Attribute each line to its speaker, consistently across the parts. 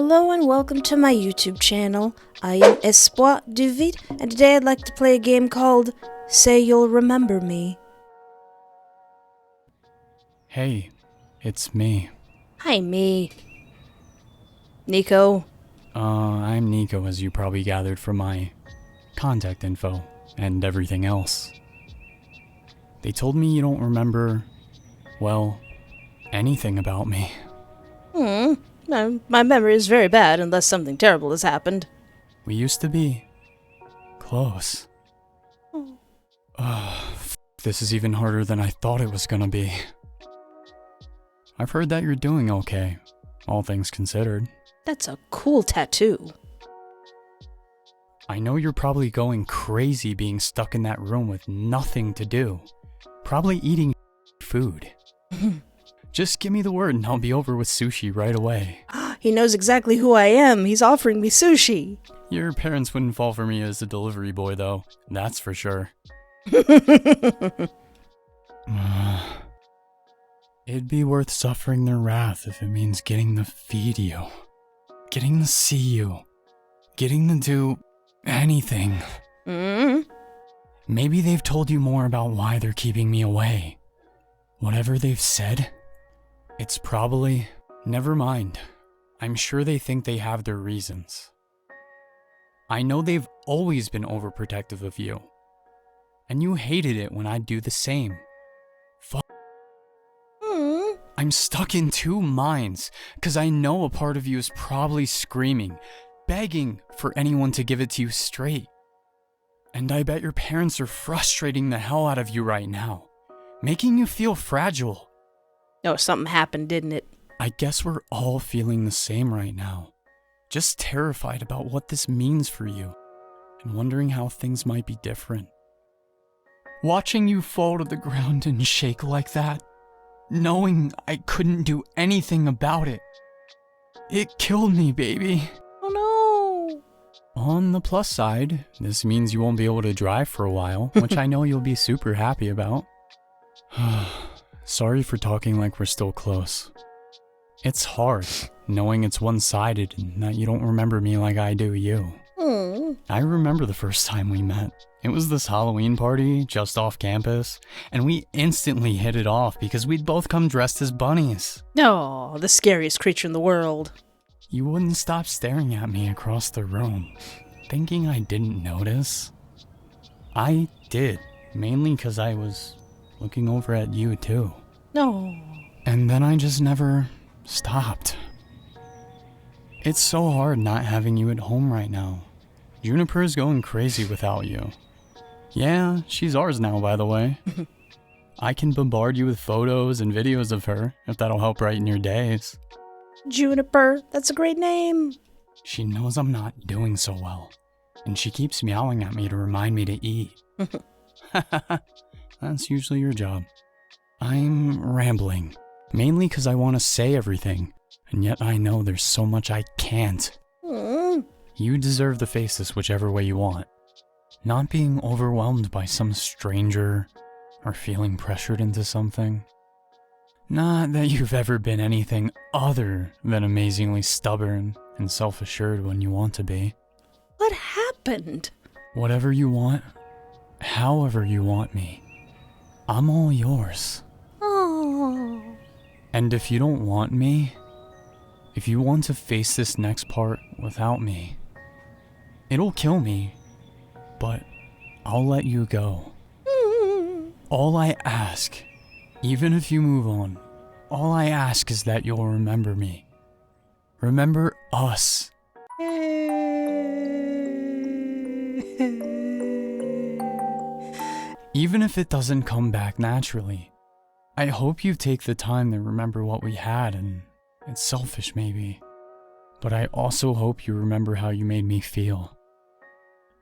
Speaker 1: Hello and welcome to my YouTube channel. I am Espoir du Vide, and today I'd like to play a game called Say You'll Remember Me.
Speaker 2: Hey, it's me.
Speaker 1: Hi, me. Nico.
Speaker 2: I'm Nico, as you probably gathered from my contact info and everything else. They told me you don't remember, well, anything about me.
Speaker 1: My memory is very bad unless something terrible has happened.
Speaker 2: We used to be close. This is even harder than I thought it was gonna be. I've heard that you're doing okay, all things considered.
Speaker 1: That's a cool tattoo.
Speaker 2: I know you're probably going crazy being stuck in that room with nothing to do. Probably eating food. Just give me the word and I'll be over with sushi right away.
Speaker 1: He knows exactly who I am. He's offering me sushi.
Speaker 2: Your parents wouldn't fall for me as a delivery boy, though. That's for sure. It'd be worth suffering their wrath if it means getting to feed you, getting to see you, getting to do anything. Maybe they've told you more about why they're keeping me away. Whatever they've said, it's probably... Never mind. I'm sure they think they have their reasons. I know they've always been overprotective of you. And you hated it when I'd do the same. I'm stuck in two minds, because I know a part of you is probably screaming, begging for anyone to give it to you straight. And I bet your parents are frustrating the hell out of you right now, making you feel fragile.
Speaker 1: Oh, something happened, didn't it?
Speaker 2: I guess we're all feeling the same right now. Just terrified about what this means for you, and wondering how things might be different. Watching you fall to the ground and shake like that, knowing I couldn't do anything about it, it killed me, baby.
Speaker 1: Oh no!
Speaker 2: On the plus side, this means you won't be able to drive for a while, which I know you'll be super happy about. Sorry for talking like we're still close. It's hard, knowing it's one-sided and that you don't remember me like I do you. I remember the first time we met. It was this Halloween party just off campus, and we instantly hit it off because we'd both come dressed as bunnies.
Speaker 1: Oh, the scariest creature in the world.
Speaker 2: You wouldn't stop staring at me across the room, thinking I didn't notice. I did, mainly because I was looking over at you too.
Speaker 1: No.
Speaker 2: And then I just never stopped. It's so hard not having you at home right now. Juniper's going crazy without you. Yeah, she's ours now, by the way. I can bombard you with photos and videos of her, if that'll help brighten your days.
Speaker 1: Juniper, that's a great name.
Speaker 2: She knows I'm not doing so well, and she keeps meowing at me to remind me to eat. That's usually your job. I'm rambling, mainly because I want to say everything, and yet I know there's so much I can't. You deserve to face this whichever way you want. Not being overwhelmed by some stranger, or feeling pressured into something. Not that you've ever been anything other than amazingly stubborn and self-assured when you want to be.
Speaker 1: What happened?
Speaker 2: Whatever you want, however you want me, I'm all yours.
Speaker 1: Oh.
Speaker 2: And if you don't want me, if you want to face this next part without me, it'll kill me, but I'll let you go. All I ask, even if you move on, all I ask is that you'll remember me. Remember us. Even if it doesn't come back naturally, I hope you take the time to remember what we had, and it's selfish maybe, but I also hope you remember how you made me feel.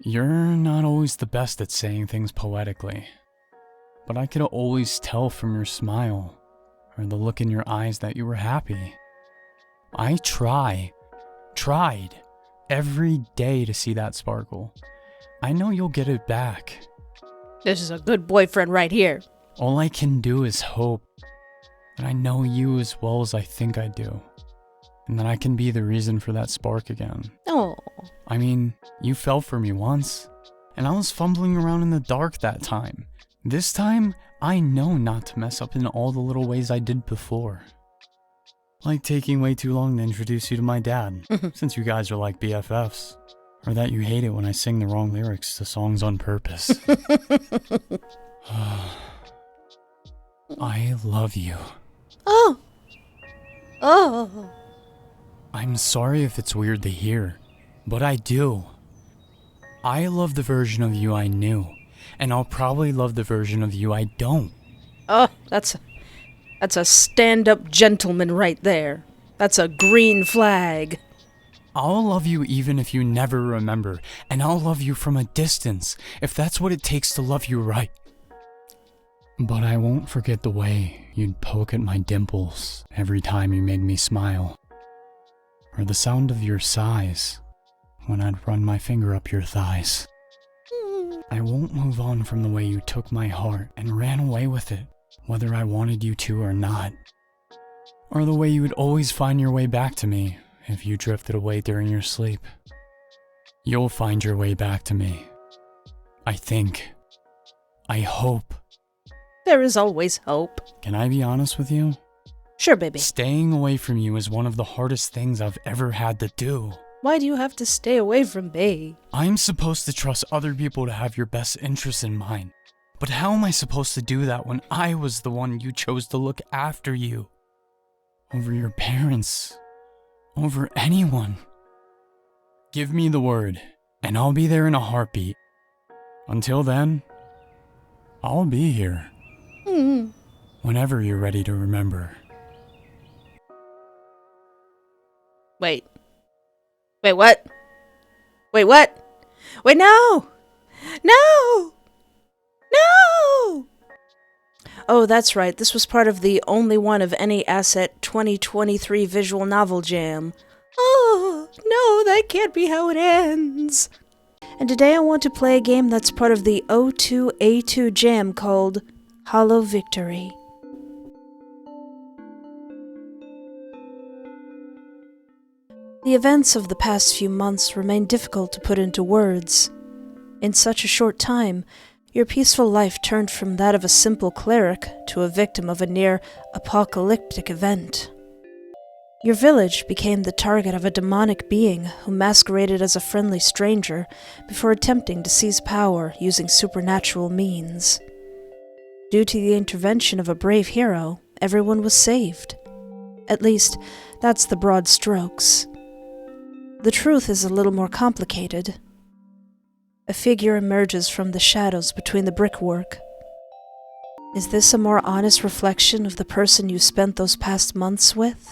Speaker 2: You're not always the best at saying things poetically, but I could always tell from your smile or the look in your eyes that you were happy. I tried every day to see that sparkle. I know you'll get it back.
Speaker 1: This is a good boyfriend right here.
Speaker 2: All I can do is hope that I know you as well as I think I do, and that I can be the reason for that spark again.
Speaker 1: Oh.
Speaker 2: I mean, you fell for me once, and I was fumbling around in the dark that time. This time, I know not to mess up in all the little ways I did before. Like taking way too long to introduce you to my dad, since you guys are like BFFs. Or that you hate it when I sing the wrong lyrics to songs on purpose. I love you.
Speaker 1: Oh. Oh.
Speaker 2: I'm sorry if it's weird to hear, but I do. I love the version of you I knew, and I'll probably love the version of you I don't.
Speaker 1: Oh, that's a stand-up gentleman right there. That's a green flag.
Speaker 2: I'll love you even if you never remember, and I'll love you from a distance, if that's what it takes to love you right. But I won't forget the way you'd poke at my dimples every time you made me smile, or the sound of your sighs when I'd run my finger up your thighs. I won't move on from the way you took my heart and ran away with it, whether I wanted you to or not. Or the way you would always find your way back to me if you drifted away during your sleep. You'll find your way back to me. I think. I hope.
Speaker 1: There is always hope.
Speaker 2: Can I be honest with you?
Speaker 1: Sure, baby.
Speaker 2: Staying away from you is one of the hardest things I've ever had to do.
Speaker 1: Why do you have to stay away from me?
Speaker 2: I'm supposed to trust other people to have your best interests in mind. But how am I supposed to do that when I was the one you chose to look after you? Over your parents. Over anyone. Give me the word, and I'll be there in a heartbeat. Until then, I'll be here. Whenever you're ready to remember.
Speaker 1: Wait, what? Wait, what? Wait, no! No! No! Oh, that's right. This was part of the Only One of Any Asset 2023 Visual Novel Jam. Oh, no, that can't be how it ends. And today I want to play a game that's part of the O2A2 Jam called Hollow Victory. The events of the past few months remain difficult to put into words. In such a short time, your peaceful life turned from that of a simple cleric to a victim of a near-apocalyptic event. Your village became the target of a demonic being who masqueraded as a friendly stranger before attempting to seize power using supernatural means. Due to the intervention of a brave hero, everyone was saved. At least, that's the broad strokes. The truth is a little more complicated. A figure emerges from the shadows between the brickwork. Is this a more honest reflection of the person you spent those past months with?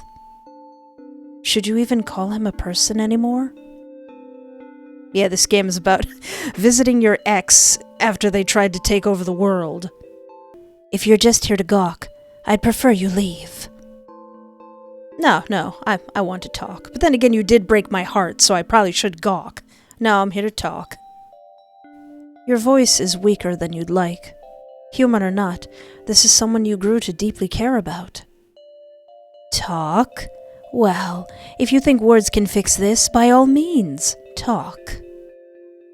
Speaker 1: Should you even call him a person anymore? Yeah, this game is about visiting your ex after they tried to take over the world. If you're just here to gawk, I'd prefer you leave. No, I want to talk. But then again, you did break my heart, so I probably should gawk. No, I'm here to talk. Your voice is weaker than you'd like. Human or not, this is someone you grew to deeply care about. Talk? Well, if you think words can fix this, by all means, talk.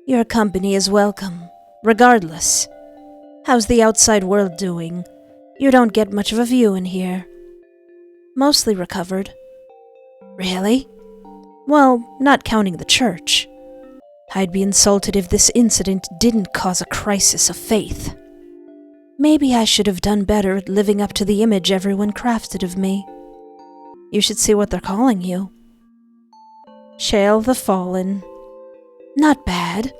Speaker 1: Your company is welcome, regardless. How's the outside world doing? You don't get much of a view in here. Mostly recovered. Really? Well, not counting the church. I'd be insulted if this incident didn't cause a crisis of faith. Maybe I should have done better at living up to the image everyone crafted of me. You should see what they're calling you. Shale the Fallen. Not bad.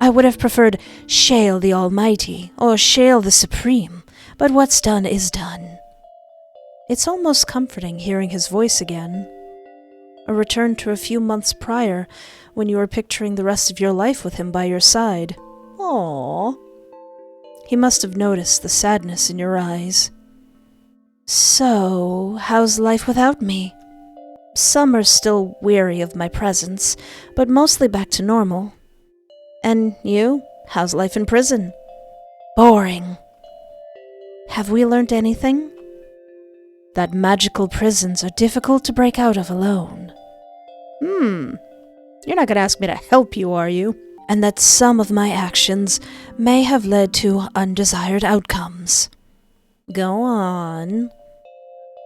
Speaker 1: I would have preferred Shale the Almighty or Shale the Supreme, but what's done is done. It's almost comforting hearing his voice again. A return to a few months prior, when you were picturing the rest of your life with him by your side. Aww. He must have noticed the sadness in your eyes. So, how's life without me? Some are still weary of my presence, but mostly back to normal. And you? How's life in prison? Boring. Have we learned anything? that magical prisons are difficult to break out of alone. You're not gonna ask me to help you, are you? And that some of my actions may have led to undesired outcomes. Go on.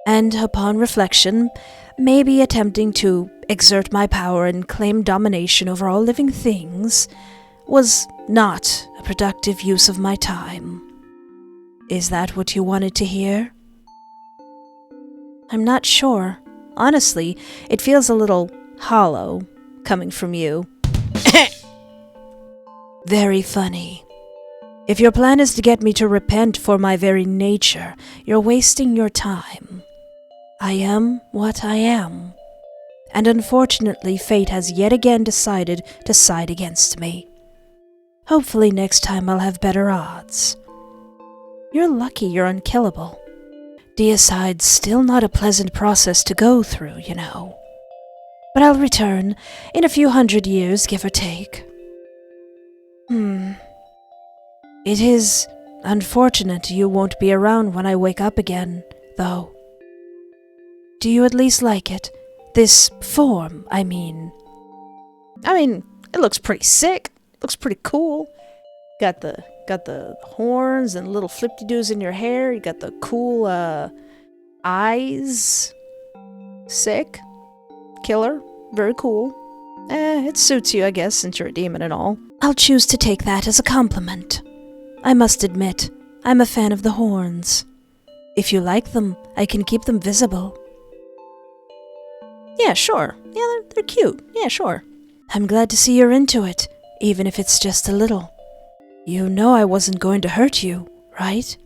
Speaker 1: And upon reflection, maybe attempting to exert my power and claim domination over all living things was not a productive use of my time. Is that what you wanted to hear? I'm not sure. Honestly, it feels a little hollow coming from you. Very funny. If your plan is to get me to repent for my very nature, you're wasting your time. I am what I am. And unfortunately, fate has yet again decided to side against me. Hopefully next time I'll have better odds. You're lucky you're unkillable. Deicide's still not a pleasant process to go through, you know. But I'll return in a few 100 years, give or take. It is unfortunate you won't be around when I wake up again, though. Do you at least like it? This form, I mean. It looks pretty sick. Looks pretty cool. Got the horns and little flip-de-doos in your hair. You got the cool eyes. Sick. Killer. Very cool. It suits you, I guess, since you're a demon and all. I'll choose to take that as a compliment. I must admit, I'm a fan of the horns. If you like them, I can keep them visible. Yeah, sure. Yeah, they're cute. Yeah, sure. I'm glad to see you're into it, even if it's just a little. You know I wasn't going to hurt you, right?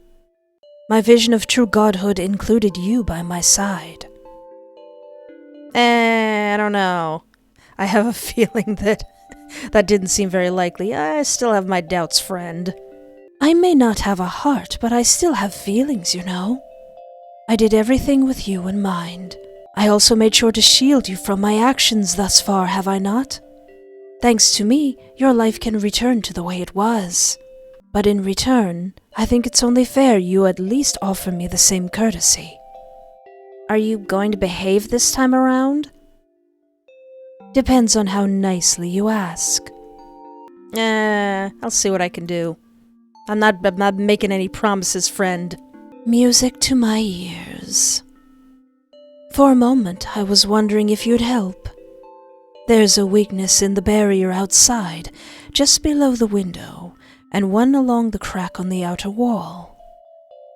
Speaker 1: My vision of true godhood included you by my side. I don't know. I have a feeling that didn't seem very likely. I still have my doubts, friend. I may not have a heart, but I still have feelings, you know. I did everything with you in mind. I also made sure to shield you from my actions thus far, have I not? Thanks to me, your life can return to the way it was. But in return, I think it's only fair you at least offer me the same courtesy. Are you going to behave this time around? Depends on how nicely you ask. I'll see what I can do. I'm not making any promises, friend. Music to my ears. For a moment, I was wondering if you'd help. There's a weakness in the barrier outside, just below the window, and one along the crack on the outer wall.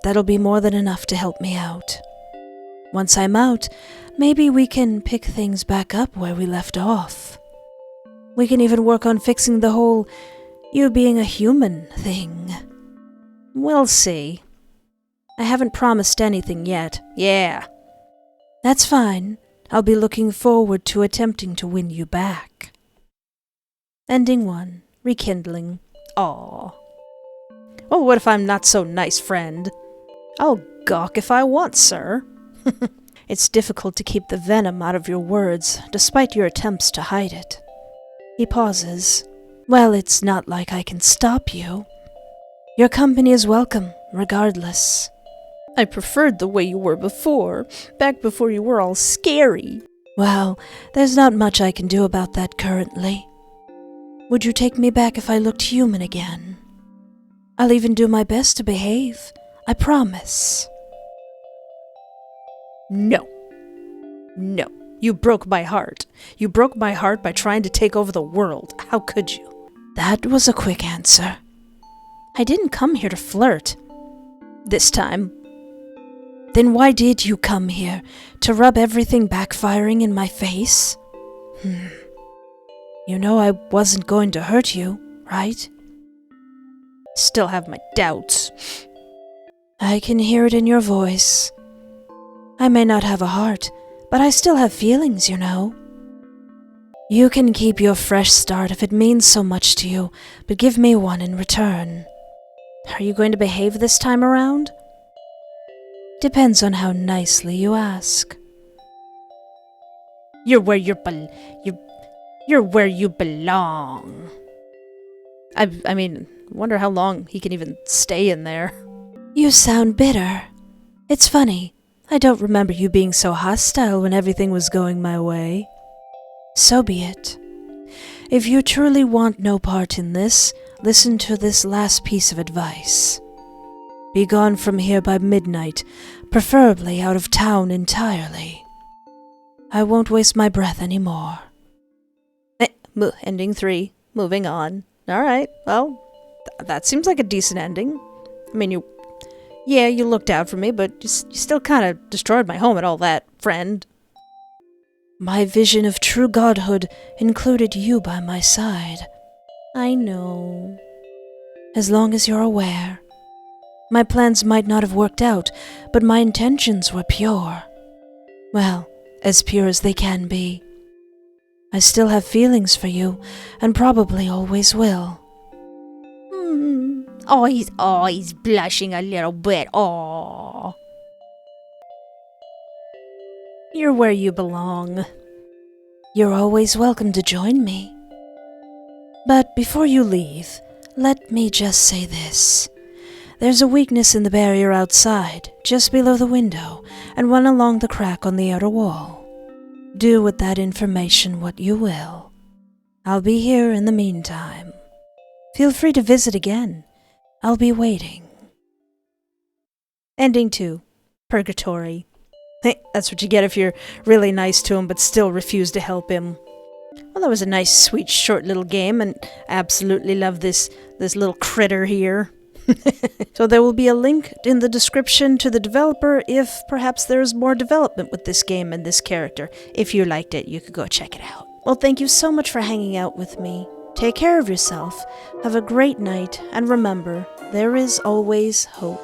Speaker 1: That'll be more than enough to help me out. Once I'm out, maybe we can pick things back up where we left off. We can even work on fixing the whole you being a human thing. We'll see. I haven't promised anything yet. Yeah. That's fine. I'll be looking forward to attempting to win you back. Ending 1. Rekindling. Aww. Well, what if I'm not so nice, friend? I'll gawk if I want, sir. It's difficult to keep the venom out of your words, despite your attempts to hide it. He pauses. Well, it's not like I can stop you. Your company is welcome, regardless. I preferred the way you were before, back before you were all scary. Well, there's not much I can do about that currently. Would you take me back if I looked human again? I'll even do my best to behave. I promise. No. No. You broke my heart. You broke my heart by trying to take over the world. How could you? That was a quick answer. I didn't come here to flirt. This time. Then why did you come here? To rub everything backfiring in my face? You know I wasn't going to hurt you, right? Still have my doubts. I can hear it in your voice. I may not have a heart, but I still have feelings, you know. You can keep your fresh start if it means so much to you, but give me one in return. Are you going to behave this time around? Depends on how nicely you ask. You're where you belong. I mean, wonder how long he can even stay in there. You sound bitter. It's funny. I don't remember you being so hostile when everything was going my way. So be it. If you truly want no part in this, listen to this last piece of advice. Be gone from here by midnight, preferably out of town entirely. I won't waste my breath anymore. Ending 3. Moving on. Alright, well, that seems like a decent ending. I mean, you looked out for me, but you still kind of destroyed my home and all that, friend. My vision of true godhood included you by my side. I know. As long as you're aware. My plans might not have worked out, but my intentions were pure. Well, as pure as they can be. I still have feelings for you, and probably always will.
Speaker 3: He's blushing a little bit. Oh.
Speaker 1: You're where you belong. You're always welcome to join me. But before you leave, let me just say this. There's a weakness in the barrier outside, just below the window, and one along the crack on the outer wall. Do with that information what you will. I'll be here in the meantime. Feel free to visit again. I'll be waiting. Ending 2. Purgatory. That's what you get if you're really nice to him but still refuse to help him. Well, that was a nice, sweet, short little game, and absolutely love this little critter here. So there will be a link in the description to the developer if perhaps there's more development with this game and this character. If you liked it, you could go check it out. Well, thank you so much for hanging out with me. Take care of yourself, have a great night, and remember, there is always hope.